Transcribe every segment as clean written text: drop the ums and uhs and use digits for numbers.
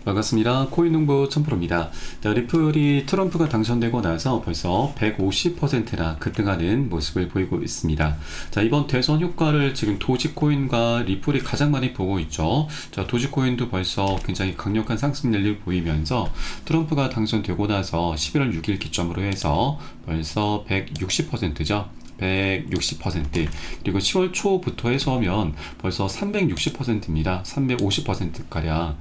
반갑습니다. 코인농부 천프로입니다. 자, 리플이 트럼프가 당선되고 나서 벌써 150%나 급등하는 모습을 보이고 있습니다. 자, 이번 대선 효과를 지금 도지코인과 리플이 가장 많이 보고 있죠. 자, 도지코인도 벌써 굉장히 강력한 상승 랠리를 보이면서 트럼프가 당선되고 나서 11월 6일 기점으로 해서 벌써 160%죠. 160% 그리고 10월 초부터 해서면 벌써 360%입니다. 350%가량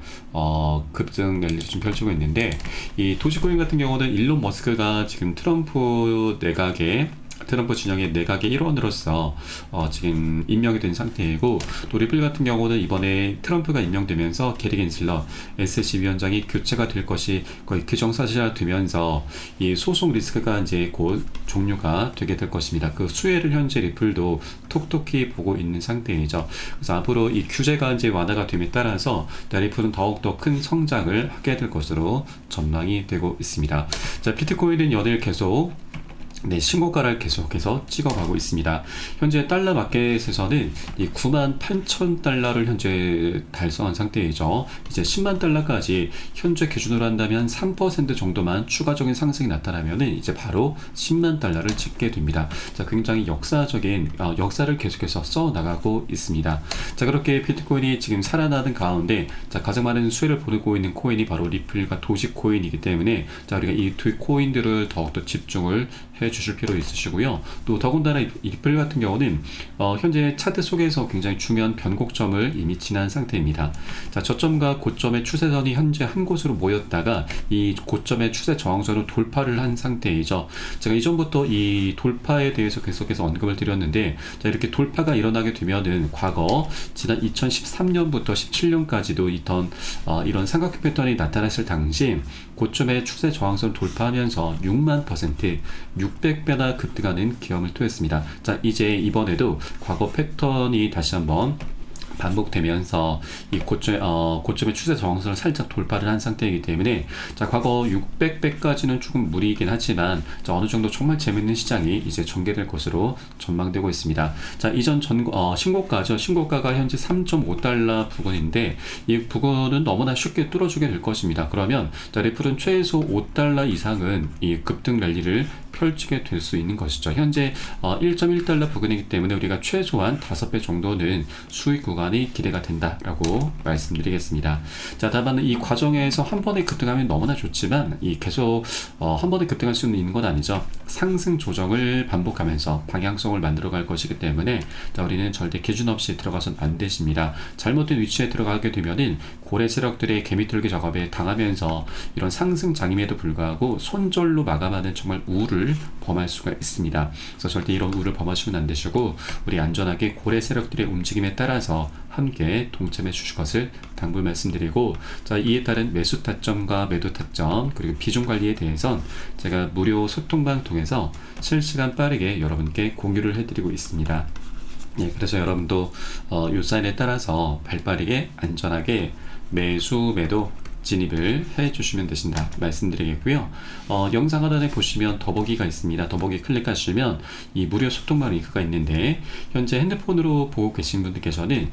급등 랠리를 좀 펼치고 있는데, 이 도지코인 같은 경우는 일론 머스크가 지금 트럼프 진영의 내각의 일원으로서 지금 임명이 된 상태이고, 또 리플 같은 경우는 이번에 트럼프가 임명되면서 게리 겐슬러 SEC 위원장이 교체가 될 것이 거의 규정사실화 되면서 이 소송 리스크가 이제 곧 종료가 되게 될 것입니다. 그 수혜를 현재 리플도 톡톡히 보고 있는 상태이죠. 그래서 앞으로 이 규제가 이제 완화가 됨에 따라서 리플은 더욱더 큰 성장을 하게 될 것으로 전망이 되고 있습니다. 자, 비트코인은 연일 계속 신고가를 계속해서 찍어가고 있습니다. 현재 달러 마켓에서는 이 98,000달러를 현재 달성한 상태이죠. 이제 10만 달러까지 현재 기준으로 한다면 3% 정도만 추가적인 상승이 나타나면은 이제 바로 10만 달러를 찍게 됩니다. 자, 굉장히 역사적인 역사를 계속해서 써 나가고 있습니다. 자, 그렇게 비트코인이 지금 살아나는 가운데, 자, 가장 많은 수혜를 보내고 있는 코인이 바로 리플과 도지코인이기 때문에, 자, 우리가 이 두 코인들을 더욱더 집중을 해주실 필요 있으시고요. 또 더군다나 이 리플 같은 경우는 현재 차트 속에서 굉장히 중요한 변곡점을 이미 지난 상태입니다. 자, 저점과 고점의 추세선이 현재 한 곳으로 모였다가 이 고점의 추세 저항선을 돌파를 한 상태이죠. 제가 이전부터 이 돌파에 대해서 계속해서 언급을 드렸는데, 자, 이렇게 돌파가 일어나게 되면은 과거 지난 2013년부터 17년까지도 있던 이런 삼각형 패턴이 나타났을 당시 고점의 추세 저항선을 돌파하면서 6만%, 600배나 급등하는 기염을 토했습니다. 자, 이제 이번에도 과거 패턴이 다시 한번 반복되면서 이 고점의 추세 저항선을 살짝 돌파를 한 상태이기 때문에, 자, 과거 600배까지는 조금 무리이긴 하지만, 자, 어느 정도 정말 재밌는 시장이 이제 전개될 것으로 전망되고 있습니다. 자, 이전 신고가죠. 신고가가 현재 3.5달러 부근인데, 이 부근은 너무나 쉽게 뚫어주게 될 것입니다. 그러면 자, 리플은 최소 5달러 이상은 이 급등 랠리를 펼치게 될 수 있는 것이죠. 현재 1.1달러 부근이기 때문에 우리가 최소한 5배 정도는 수익 구간이 기대가 된다라고 말씀드리겠습니다. 자, 다만 이 과정에서 한 번에 급등하면 너무나 좋지만, 이 계속 한 번에 급등할 수 있는 건 아니죠. 상승 조정을 반복하면서 방향성을 만들어 갈 것이기 때문에, 자, 우리는 절대 기준 없이 들어가서는 안 되십니다. 잘못된 위치에 들어가게 되면은 고래 세력들의 개미털기 작업에 당하면서 이런 상승 장임에도 불구하고 손절로 마감하는 정말 우를 범할 수가 있습니다. 그래서 절대 이런 우를 범하시면 안 되시고, 우리 안전하게 고래 세력들의 움직임에 따라서 함께 동참해 주실 것을 당부 말씀드리고, 자, 이에 따른 매수 타점과 매도 타점 그리고 비중 관리에 대해선 제가 무료 소통방 통해서 실시간 빠르게 여러분께 공유를 해드리고 있습니다. 네, 그래서 여러분도 요 사인에 따라서 발빠르게 안전하게 매수 매도 진입을 해주시면 되신다 말씀드리겠고요. 영상 하단에 보시면 더보기가 있습니다. 더보기 클릭하시면 이 무료 소통방 링크가 있는데, 현재 핸드폰으로 보고 계신 분들께서는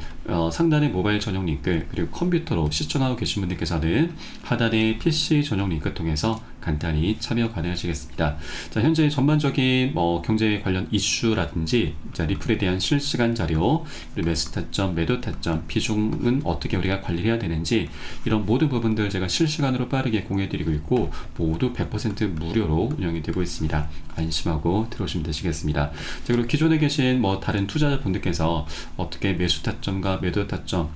상단에 모바일 전용 링크, 그리고 컴퓨터로 시청하고 계신 분들께서는 하단에 PC 전용 링크 통해서 간단히 참여 가능하시겠습니다. 자, 현재 전반적인 경제 관련 이슈라든지, 자, 리플에 대한 실시간 자료, 그리고 매수 타점, 매도 타점, 비중은 어떻게 우리가 관리를 해야 되는지, 이런 모든 부분들 제가 실시간으로 빠르게 공유해드리고 있고, 모두 100% 무료로 운영이 되고 있습니다. 안심하고 들어오시면 되시겠습니다. 자, 그리고 기존에 계신 다른 투자자분들께서 어떻게 매수 타점과 매도 타점,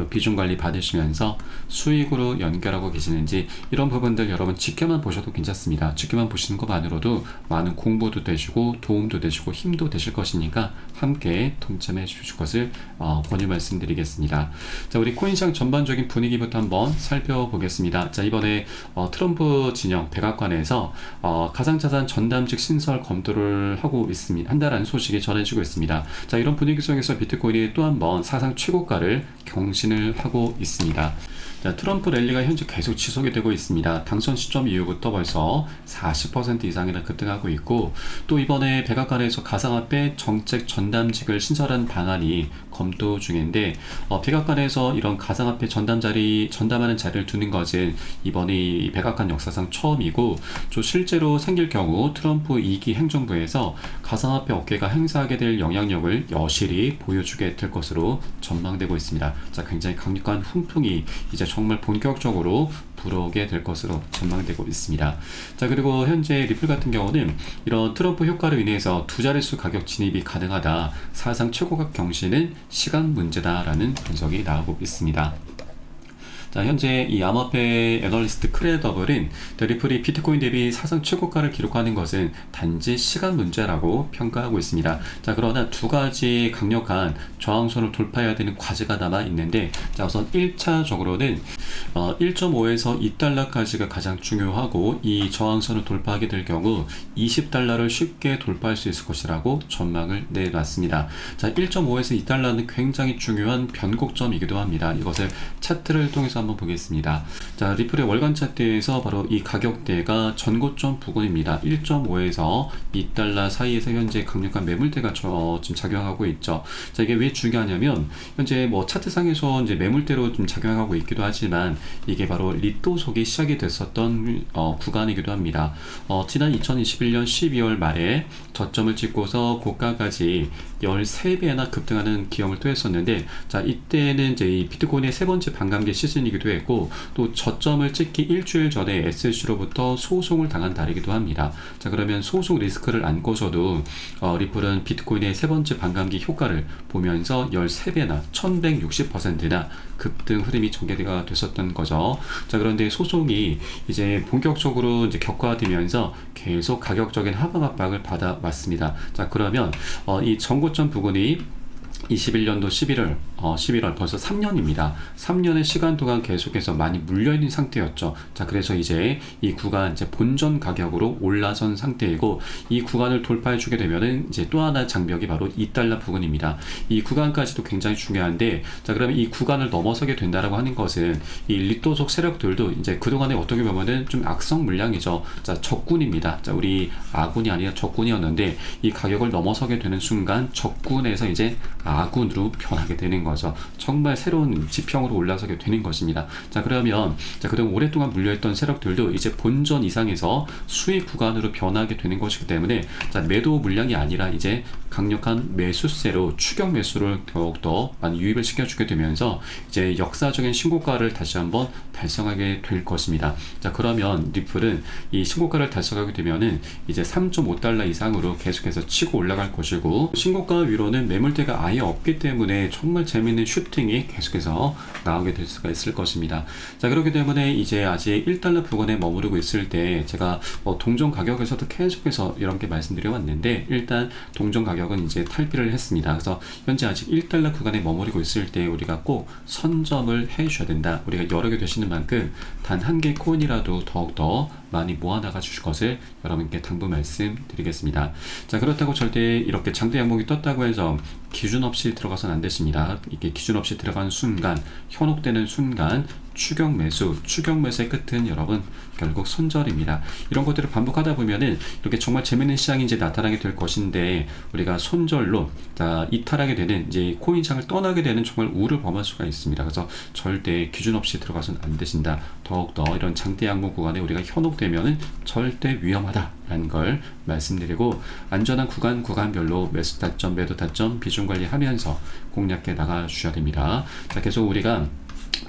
비중 관리 받으시면서 수익으로 연결하고 계시는지, 이런 부분들 여러분 지켜만 보셔도 괜찮습니다. 지켜만 보시는 것만으로도 많은 공부도 되시고 도움도 되시고 힘도 되실 것이니까 함께 동참해 주실 것을 권유 말씀드리겠습니다. 자, 우리 코인시장 전반적인 분위기부터 한번 살펴보겠습니다. 자, 이번에 트럼프 진영 백악관에서 가상자산 전담직 신설 검토를 하고 있습니다. 한다라는 소식이 전해지고 있습니다. 자, 이런 분위기 속에서 비트코인이 또 한번 사상 최고가를 경신을 하고 있습니다. 자, 트럼프 랠리가 현재 계속 지속이 되고 있습니다. 당선 시점 이후부터 벌써 40% 이상이나 급등하고 있고, 또 이번에 백악관에서 가상화폐 정책 전담직을 신설한 방안이 검토 중인데 백악관에서 이런 가상화폐 전담하는 자리를 두는 것은 이번에 이 백악관 역사상 처음이고 또 실제로 생길 경우 트럼프 2기 행정부에서 가상화폐 업계가 행사하게 될 영향력을 여실히 보여주게 될 것으로 전망되고 있습니다. 자, 굉장히 강력한 훈풍이 이제 정말 본격적으로 불어오게 될 것으로 전망되고 있습니다. 자, 그리고 현재 리플 같은 경우는 이런 트럼프 효과로 인해서 두 자릿수 가격 진입이 가능하다. 사상 최고가 경신은 시간 문제다라는 분석이 나오고 있습니다. 자, 현재 이 암호화폐 애널리스트 크레더블은 리플이 비트코인 대비 사상 최고가를 기록하는 것은 단지 시간 문제라고 평가하고 있습니다. 자, 그러나 두 가지 강력한 저항선을 돌파해야 되는 과제가 남아 있는데, 자, 우선 1차적으로는 1.5에서 2달러까지가 가장 중요하고, 이 저항선을 돌파하게 될 경우 20달러를 쉽게 돌파할 수 있을 것이라고 전망을 내놨습니다. 자, 1.5에서 2달러는 굉장히 중요한 변곡점이기도 합니다. 이것을 차트를 통해서 한번 보겠습니다. 자, 리플의 월간 차트에서 바로 이 가격대가 전고점 부근입니다. 1.5에서 2달러 사이에서 현재 강력한 매물대가 지금 작용하고 있죠. 자, 이게 왜 중요하냐면 현재 뭐 차트상에서 이제 매물대로 좀 작용하고 있기도 하지만 이게 바로 리또속이 시작이 됐었던 구간이기도 합니다. 지난 2021년 12월 말에 저점을 찍고서 고가까지 13배나 급등하는 기염을 또 했었는데, 자, 이때는 이제 이 비트코인의 세 번째 반감기 시즌이기도 했고, 또 저점을 찍기 일주일 전에 SEC로부터 소송을 당한 달이기도 합니다. 자, 그러면 소송 리스크를 안고서도 리플은 비트코인의 세 번째 반감기 효과를 보면서 13배나 1160%나 급등 흐름이 전개가 됐었던 거죠. 자, 그런데 소송이 이제 본격적으로 이제 격화되면서 계속 가격적인 하방 압박을 받아왔습니다. 자, 그러면 이 전고점 부근이 21년도 11월 벌써 3년입니다. 3년의 시간 동안 계속해서 많이 물려있는 상태였죠. 자, 그래서 이제 이 구간 이제 본전 가격으로 올라선 상태이고, 이 구간을 돌파해주게 되면은 이제 또 하나 장벽이 바로 2달러 부근입니다. 이 구간까지도 굉장히 중요한데, 자, 그러면 이 구간을 넘어서게 된다라고 하는 것은 이 리또속 세력들도 이제 그동안에 어떻게 보면은 좀 악성 물량이죠. 자, 적군입니다. 자, 우리 아군이 아니라 적군이었는데 이 가격을 넘어서게 되는 순간 적군에서 이제 아군으로 변하게 되는 거죠. 정말 새로운 지평으로 올라서게 되는 것입니다. 자, 그러면 그동안 오랫동안 물려있던 세력들도 이제 본전 이상에서 수익 구간으로 변하게 되는 것이기 때문에, 자, 매도 물량이 아니라 이제 강력한 매수세로 추격 매수를 더욱더 많이 유입을 시켜주게 되면서 이제 역사적인 신고가를 다시 한번 달성하게 될 것입니다. 자, 그러면 리플은 이 신고가를 달성하게 되면은 이제 3.5달러 이상으로 계속해서 치고 올라갈 것이고, 신고가 위로는 매물대가 아예 없기 때문에 정말 재밌는 슈팅이 계속해서 나오게 될 수가 있을 것입니다. 자, 그렇기 때문에 이제 아직 1달러 부근에 머무르고 있을 때 제가 동전 가격에서도 계속해서 이런 게 말씀드려 왔는데, 일단 동전 가격은 이제 탈피를 했습니다. 그래서 현재 아직 1달러 구간에 머무르고 있을 때 우리가 꼭 선점을 해 주셔야 된다. 우리가 여러 개 되시는 만큼 단 한 개 코인이라도 더욱더 많이 모아나가 주실 것을 여러분께 당부 말씀드리겠습니다. 자, 그렇다고 절대 이렇게 장대 양봉이 떴다고 해서 기준 없이 들어가서는 안 되십니다. 이게 기준 없이 들어가는 순간, 현혹되는 순간 추격 매수의 끝은 여러분 결국 손절입니다. 이런 것들을 반복하다 보면은 이렇게 정말 재밌는 시장이 이제 나타나게 될 것인데, 우리가 손절로 이탈하게 되는, 이제 코인창을 떠나게 되는 정말 우를 범할 수가 있습니다. 그래서 절대 기준 없이 들어가서는 안 되신다. 더욱더 이런 장대 양봉 구간에 우리가 현혹되면은 절대 위험하다라는 걸 말씀드리고, 안전한 구간별로 매수 타점, 매도 타점 비중 관리하면서 공략해 나가 주셔야 됩니다. 자, 계속 우리가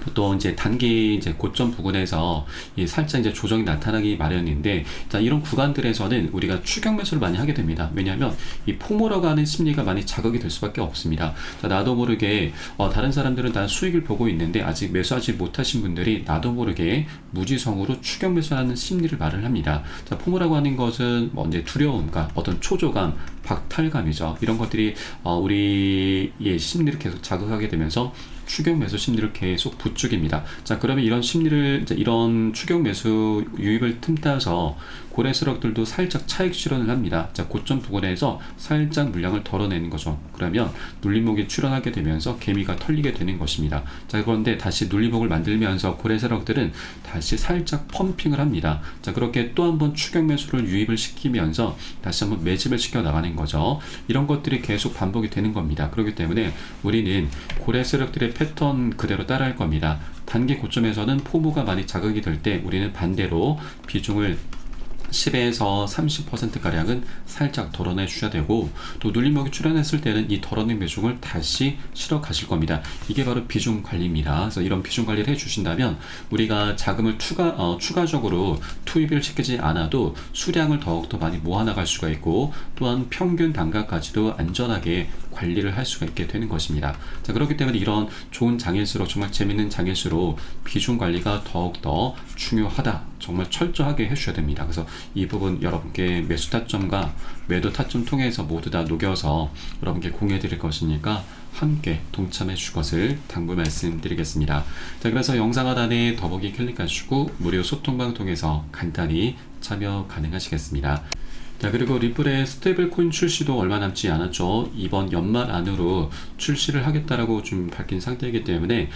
보통 이제 단기 이제 고점 부근에서 살짝 이제 조정이 나타나기 마련인데, 자, 이런 구간들에서는 우리가 추격 매수를 많이 하게 됩니다. 왜냐하면 이 포모러 가는 심리가 많이 자극이 될 수밖에 없습니다. 자, 나도 모르게 다른 사람들은 다 수익을 보고 있는데 아직 매수하지 못하신 분들이 나도 모르게 무지성으로 추격 매수하는 심리를 말을 합니다. 자, 포모라고 하는 것은 이제 두려움과 어떤 초조감, 박탈감이죠. 이런 것들이 우리의 심리를 계속 자극하게 되면서 추격 매수 심리를 계속 부추깁니다. 자, 그러면 이런 심리를, 이런 추격 매수 유입을 틈타서 고래 세력들도 살짝 차익 실현을 합니다. 자, 고점 부근에서 살짝 물량을 덜어내는 거죠. 그러면 눌림목이 출현하게 되면서 개미가 털리게 되는 것입니다. 자, 그런데 다시 눌림목을 만들면서 고래 세력들은 다시 살짝 펌핑을 합니다. 자, 그렇게 또 한 번 추격 매수를 유입을 시키면서 다시 한번 매집을 시켜 나가는 거죠. 이런 것들이 계속 반복이 되는 겁니다. 그렇기 때문에 우리는 고래 세력들의 패턴 그대로 따라할 겁니다. 단기 고점에서는 포모가 많이 자극이 될 때 우리는 반대로 비중을 10에서 30%가량은 살짝 덜어내 주셔야 되고, 또 눌림목이 출현했을 때는 이 덜어낸 비중을 다시 실어 가실 겁니다. 이게 바로 비중 관리입니다. 그래서 이런 비중 관리를 해 주신다면 우리가 자금을 추가적으로 투입을 시키지 않아도 수량을 더욱더 많이 모아나갈 수가 있고, 또한 평균 단가까지도 안전하게 관리를 할 수가 있게 되는 것입니다. 자, 그렇기 때문에 이런 좋은 장일수록, 정말 재밌는 장일수록 비중 관리가 더욱더 중요하다. 정말 철저하게 해주셔야 됩니다. 그래서 이 부분 여러분께 매수 타점과 매도 타점 통해서 모두 다 녹여서 여러분께 공유해 드릴 것이니까 함께 동참해 주실 것을 당부 말씀드리겠습니다. 자, 그래서 영상 하단에 더보기 클릭하시고 무료 소통방 통해서 간단히 참여 가능하시겠습니다. 자, 그리고 리플의 스테이블 코인 출시도 얼마 남지 않았죠. 이번 연말 안으로 출시를 하겠다라고 좀 밝힌 상태이기 때문에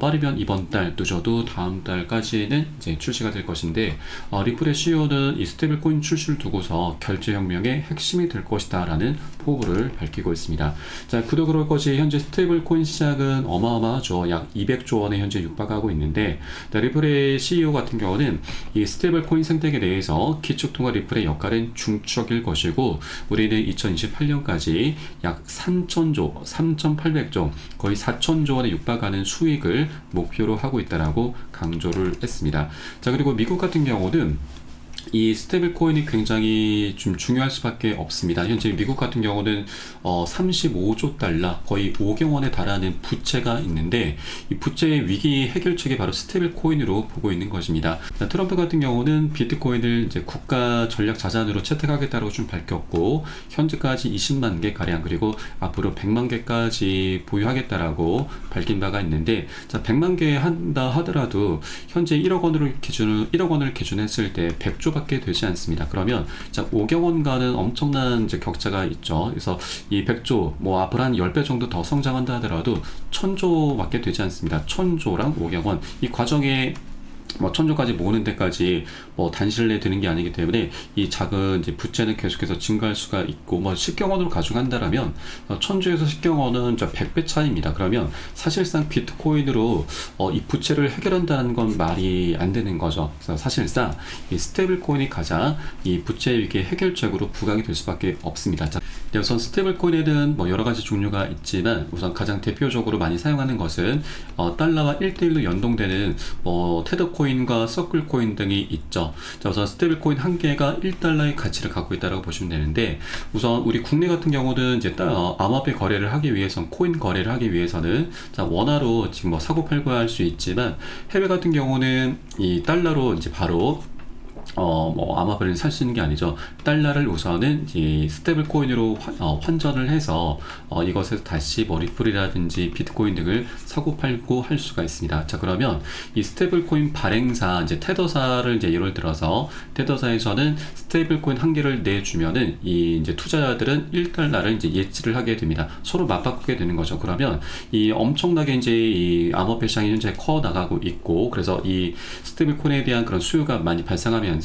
빠르면 이번 달, 늦어도 다음 달까지는 이제 출시가 될 것인데, 리플의 CEO는 이 스테이블 코인 출시를 두고서 결제혁명의 핵심이 될 것이다 라는 포부를 밝히고 있습니다. 자, 그도 그럴 것이 현재 스테이블 코인 시장은 어마어마하죠. 약 200조 원에 현재 육박하고 있는데, 리플의 CEO 같은 경우는 이 스테이블 코인 생태계 내에서 기축통화 리플의 역할은 중추적일 것이고, 우리는 2028년까지 약 3천조, 3,800조, 거의 4천조 원에 육박하는 수익을 목표로 하고 있다라고 강조를 했습니다. 자, 그리고 미국 같은 경우는 이 스테이블 코인이 굉장히 좀 중요할 수밖에 없습니다. 현재 미국 같은 경우는 35조 달러, 거의 5경 원에 달하는 부채가 있는데, 이 부채의 위기 해결책이 바로 스테이블 코인으로 보고 있는 것입니다. 트럼프 같은 경우는 비트코인을 이제 국가 전략 자산으로 채택하겠다고 좀 밝혔고, 현재까지 20만 개 가량, 그리고 앞으로 100만 개까지 보유하겠다라고 밝힌 바가 있는데, 자, 100만 개 한다 하더라도 현재 1억 원을 기준했을 때 100조 밖에 되지 않습니다. 그러면 자, 5경 원과는 엄청난 이제 격차가 있죠. 그래서 이 100조, 뭐 앞으로 한 10배 정도 더 성장한다 하더라도 1000조 밖에 되지 않습니다. 1000조랑 5경 원, 이 과정에 뭐 1000조까지 모으는 데까지 뭐 단시일 내에 되는 게 아니기 때문에 이 작은 이제 부채는 계속해서 증가할 수가 있고, 뭐 10경 원으로 가져간다라면 1000조에서 10경 원은 100배 차이입니다. 그러면 사실상 비트코인으로 이 부채를 해결한다는 건 말이 안 되는 거죠. 그래서 사실상 이 스테이블 코인이 가장 이 부채 위기 해결책으로 부각이 될 수밖에 없습니다. 자, 우선 스테이블 코인에는 뭐 여러 가지 종류가 있지만, 우선 가장 대표적으로 많이 사용하는 것은 달러와 1대1로 연동되는 테더 코인과 서클 코인 등이 있죠. 자, 우선 스테이블 코인 한 개가 1달러의 가치를 갖고 있다고 보시면 되는데, 우선 우리 국내 같은 경우는 이제 암호화폐 거래를 하기 위해선, 코인 거래를 하기 위해서는 자, 원화로 지금 뭐 사고 팔고 할 수 있지만, 해외 같은 경우는 이 달러로 이제 바로 뭐 암호화폐를 살 수 있는 게 아니죠. 달러를 우선은 이 스테이블 코인으로 환전을 해서 이것에서 다시 뭐 리플이라든지 비트코인 등을 사고 팔고 할 수가 있습니다. 자, 그러면 이 스테이블 코인 발행사, 이제 테더사를 이제 예를 들어서 테더사에서는 스테이블 코인 한 개를 내주면은 이 이제 투자자들은 1달러를 이제 예치를 하게 됩니다. 서로 맞바꾸게 되는 거죠. 그러면 이 엄청나게 이제 이 암호화폐 시장이 현재 커 나가고 있고, 그래서 이 스테이블 코인에 대한 그런 수요가 많이 발생하면서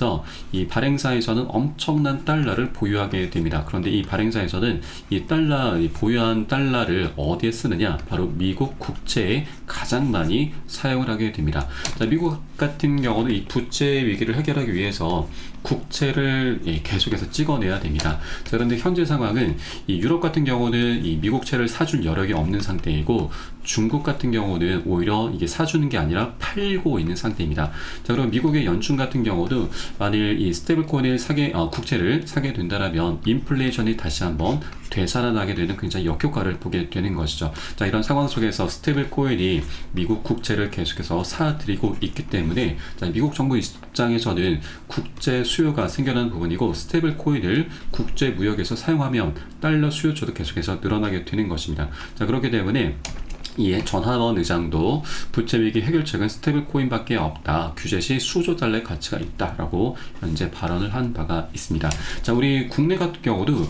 이 발행사에서는 엄청난 달러를 보유하게 됩니다. 그런데 이 발행사에서는 이 보유한 달러를 어디에 쓰느냐? 바로 미국 국채에 가장 많이 사용을 하게 됩니다. 자, 미국 같은 경우는 이 부채 위기를 해결하기 위해서 국채를 계속해서 찍어내야 됩니다. 자, 그런데 현재 상황은 이 유럽 같은 경우는 이 미국채를 사줄 여력이 없는 상태이고, 중국 같은 경우는 오히려 이게 사주는 게 아니라 팔고 있는 상태입니다. 자, 그럼 미국의 연준 같은 경우도 만일 이 스테이블 코인을 국채를 사게 된다라면 인플레이션이 다시 한번 되살아나게 되는 굉장히 역효과를 보게 되는 것이죠. 자, 이런 상황 속에서 스테이블 코인이 미국 국채를 계속해서 사들이고 있기 때문에, 자, 미국 정부 입장에서는 국제 수요가 생겨나는 부분이고, 스테이블 코인을 국제 무역에서 사용하면 달러 수요처도 계속해서 늘어나게 되는 것입니다. 자, 그렇기 때문에 이에 전하원 의장도 부채 위기 해결책은 스테이블 코인밖에 없다. 규제 시 수조 달러의 가치가 있다라고 현재 발언을 한 바가 있습니다. 자, 우리 국내 같은 경우도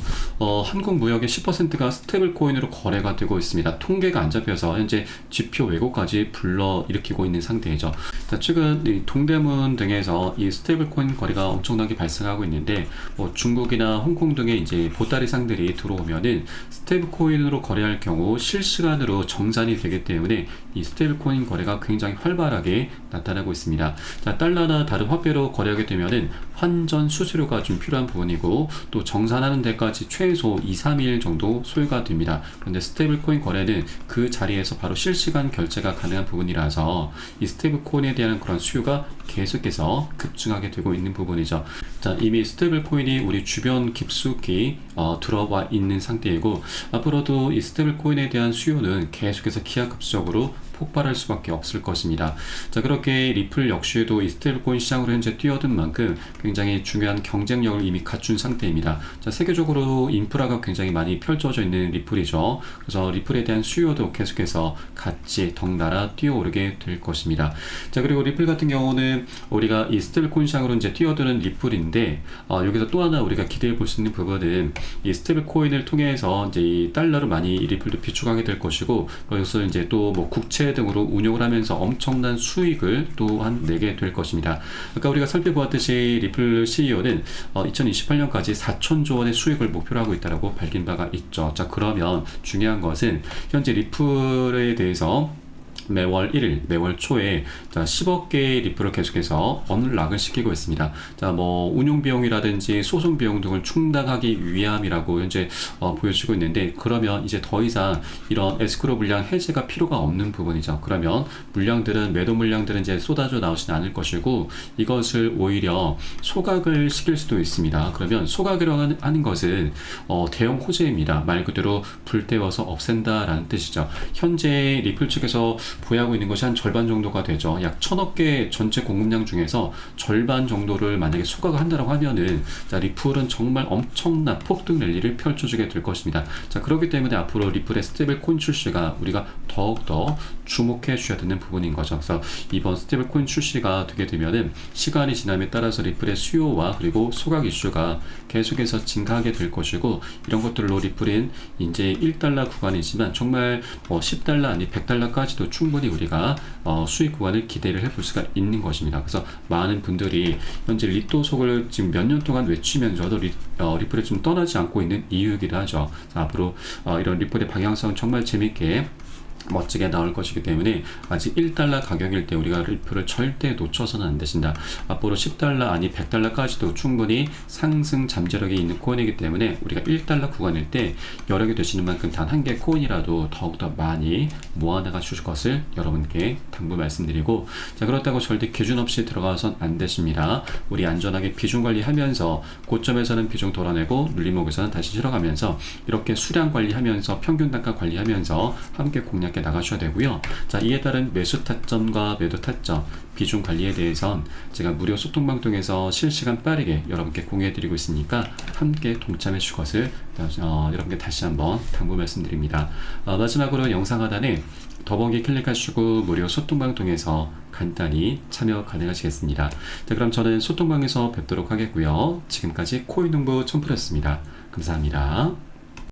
한국 무역의 10%가 스테이블 코인으로 거래가 되고 있습니다. 통계가 안 잡혀서 현재 지표 왜곡까지 불러일으키고 있는 상태이죠. 자, 최근 이 동대문 등에서 이 스테이블 코인 거래가 엄청나게 발생하고 있는데 중국이나 홍콩 등의 이제 보따리 상들이 들어오면은 스테이블 코인으로 거래할 경우 실시간으로 정산이 되기 때문에 이 스테이블 코인 거래가 굉장히 활발하게 나타나고 있습니다. 자, 달러나 다른 화폐로 거래하게 되면은 환전 수수료가 좀 필요한 부분이고 또 정산하는 데까지 최소 2-3일 정도 소요가 됩니다. 그런데 스테이블 코인 거래는 그 자리에서 바로 실시간 결제가 가능한 부분이라서 이 스테이블 코인에 대한 그런 수요가 계속해서 급증하게 되고 있는 부분이죠. 자, 이미 스테이블 코인이 우리 주변 깊숙이 들어와 있는 상태이고 앞으로도 이 스테이블 코인에 대한 수요는 계속해서 기하급수적으로 폭발할 수밖에 없을 것입니다. 자, 그렇게 리플 역시도 이 스테이블코인 시장으로 현재 뛰어든 만큼 굉장히 중요한 경쟁력을 이미 갖춘 상태입니다. 자, 세계적으로 인프라가 굉장히 많이 펼쳐져 있는 리플이죠. 그래서 리플에 대한 수요도 계속해서 같이 덩달아 뛰어오르게 될 것입니다. 자, 그리고 리플 같은 경우는 우리가 이 스테이블코인 시장으로 이제 뛰어드는 리플인데 여기서 또 하나 우리가 기대해 볼 수 있는 부분은 이 스테이블코인을 통해서 이제 이 달러를 많이 리플도 비축하게 될 것이고 여기서 이제 또 뭐 국채 등으로 운용을 하면서 엄청난 수익을 또한 내게 될 것입니다. 아까 우리가 살펴보았듯이 리플 CEO는 2028년까지 4천조 원의 수익을 목표로 하고 있다고 밝힌 바가 있죠. 자, 그러면 중요한 것은 현재 리플에 대해서 매월 1일, 매월 초에 10억 개의 리플을 계속해서 언락을 시키고 있습니다. 자, 뭐 운용 비용이라든지 소송 비용 등을 충당하기 위함이라고 현재 보여주고 있는데 그러면 이제 더 이상 이런 에스크로 물량 해제가 필요가 없는 부분이죠. 그러면 매도 물량들은 이제 쏟아져 나오진 않을 것이고 이것을 오히려 소각을 시킬 수도 있습니다. 그러면 소각이라고 하는 것은 대형 호재입니다. 말 그대로 불태워서 없앤다라는 뜻이죠. 현재 리플 측에서 보유하고 있는 것이 한 절반 정도가 되죠. 약 1000억 개 전체 공급량 중에서 절반 정도를 만약에 소각을 한다고 하면은 자, 리플은 정말 엄청난 폭등 랠리를 펼쳐주게 될 것입니다. 자, 그렇기 때문에 앞으로 리플의 스테이블 코인 출시가 우리가 더욱더 주목해 주셔야 되는 부분인 거죠. 그래서 이번 스테이블 코인 출시가 되게 되면은 시간이 지남에 따라서 리플의 수요와 그리고 소각 이슈가 계속해서 증가하게 될 것이고 이런 것들로 리플은 이제 1달러 구간이지만 정말 10달러 아니 100달러까지도 충분히 우리가 수익 구간을 기대를 해볼 수가 있는 것입니다. 그래서 많은 분들이 현재 리또속을 지금 몇 년 동안 외치면서도 리플을 좀 떠나지 않고 있는 이유이기도 하죠. 앞으로 이런 리플의 방향성은 정말 재밌게 멋지게 나올 것이기 때문에 아직 1달러 가격일 때 우리가 리플을 절대 놓쳐서는 안 되신다. 앞으로 10달러 아니 100달러까지도 충분히 상승 잠재력이 있는 코인이기 때문에 우리가 1달러 구간일 때 여력이 되시는 만큼 단 한 개 코인이라도 더욱더 많이 모아나가 주실 것을 여러분께 당부 말씀드리고 자, 그렇다고 절대 기준 없이 들어가선 안 되십니다. 우리 안전하게 비중 관리하면서 고점에서는 비중 덜어내고 눌림목에서는 다시 실어가면서 이렇게 수량 관리하면서 평균 단가 관리하면서 함께 공략해 나가셔야 되고요. 자, 이에 따른 매수 타점과 매도 타점, 비중 관리에 대해선 제가 무료 소통방 통해서 실시간 빠르게 여러분께 공유해드리고 있으니까 함께 동참해 주실 것을 여러분께 다시 한번 당부 말씀드립니다. 마지막으로 영상 하단에 더보기 클릭하시고 무료 소통방 통해서 간단히 참여 가능하시겠습니다. 자, 그럼 저는 소통방에서 뵙도록 하겠고요. 지금까지 코인농부 촌프였습니다. 감사합니다.